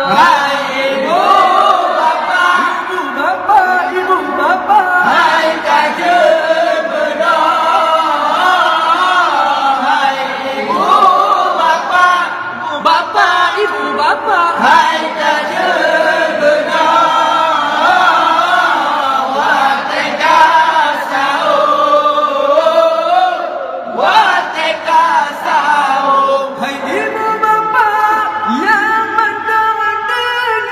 hai ibu bapa, ibu bapa, hai kajen bedah, hai ibu bapa, ibu bapa, hai kajen bedah, wateka sahur, wateka sahur, hai ibu bapa yang mendengar,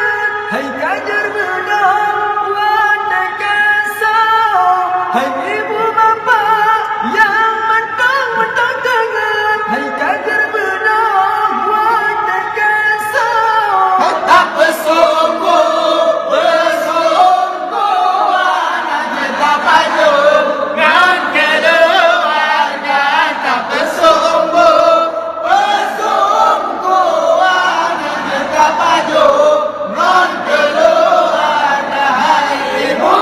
hai kajen bedah, wateka sahur, hai ibu bapa yang mendengar, hai kajen bedah, wateka sahur, tak bersungguh anak tetap maju dengan keluarga, tak bersungguh anak tetap maju non keluarga, hai ibu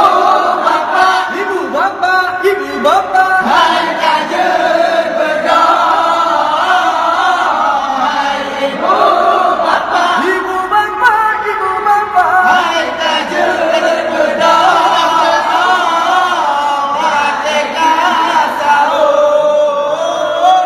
bapa, ibu bapa, ibu bapa, hai kajen bedah, hai ibu bapa, ibu bapa, ibu bapa, hai kajen bedah, wateka sahur,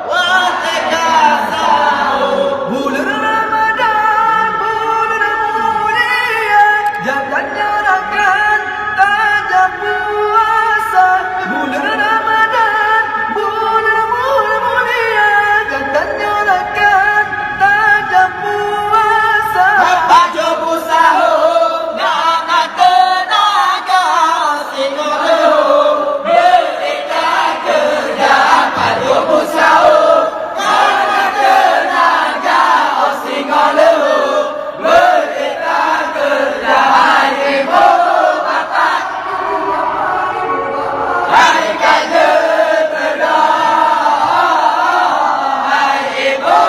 wateka sahur, bulan Ramadhan, bulan mulia, jangan nyalakan tajam puasa, bulan Ramadhan, bulan mulia, jangan nyalakan tajam puasa, baju sahur, nama tenaga, singgung berita kerja, baju sahur, nama tenaga, singgung berita kerja, hai ibu bapa, hai kajen bedah, hai ibu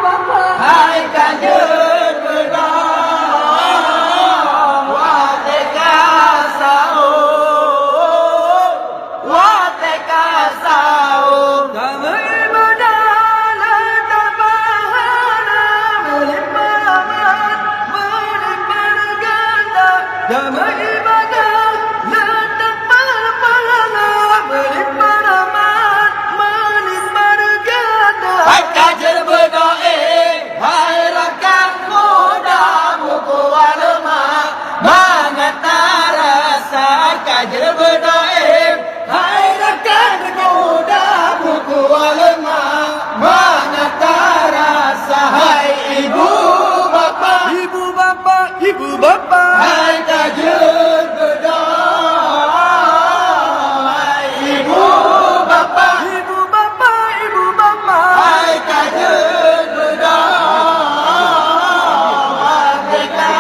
bapa, hai kajen bedah, wateka sahur, wateka sahur, damai ibadah letak pahala, melimpah rahmat, melimpah ganda, damai ibadah letak pahala, melimpah rahmat, melimpah ganda, hai kajen bedah, hai rakan muda, buku alma, mengantar rasa kajen bedah, hai rakan muda, buku alma, mengantar rasa, hai ibu bapa, ibu bapa, ibu bapa, hai kajen bedah, hai ibu bapa, ibu bapa, ibu bapa, hai kajen bedah, wateka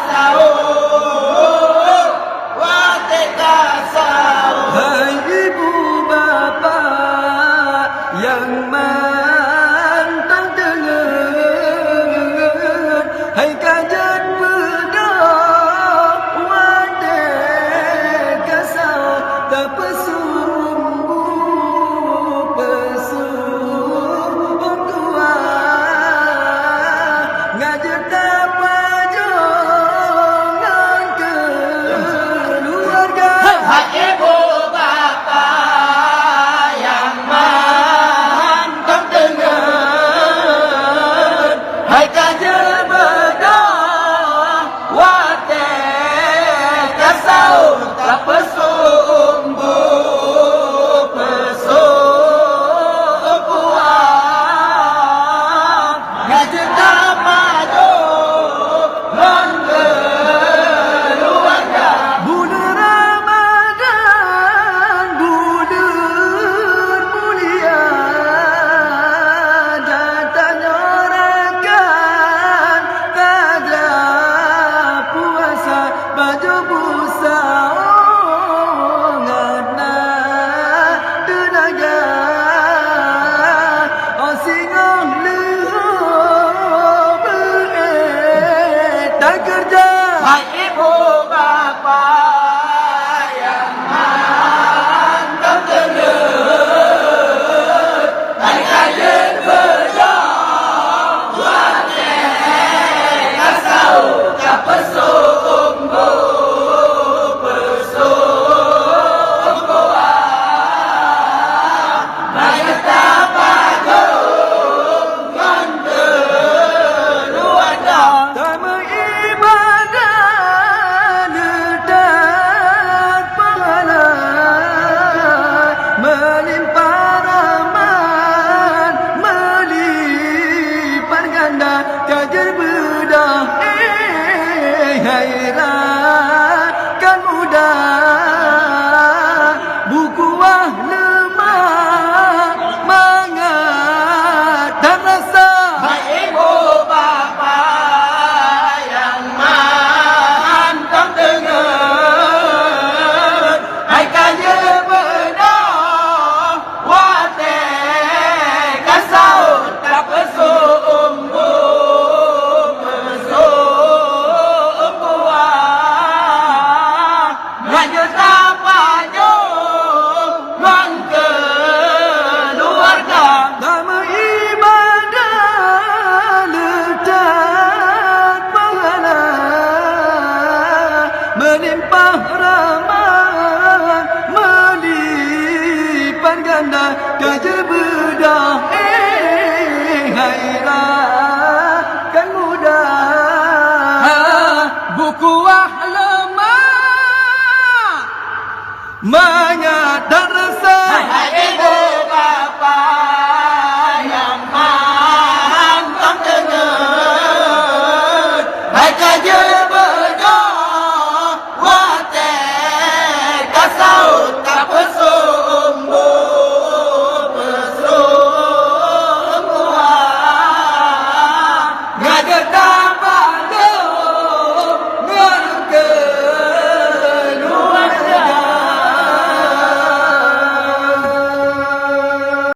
sahur, wateka sahur. ganda kajar bedah. Hairan kan muda buku wah lemah mangat dan rasa. Hai ibu bapa yang mantap dengar, hai kajar bedah wate kasau tak pesumbu melimpah rahmat melipat ganda kajar bedah. Hairan kan muda buku wah lemah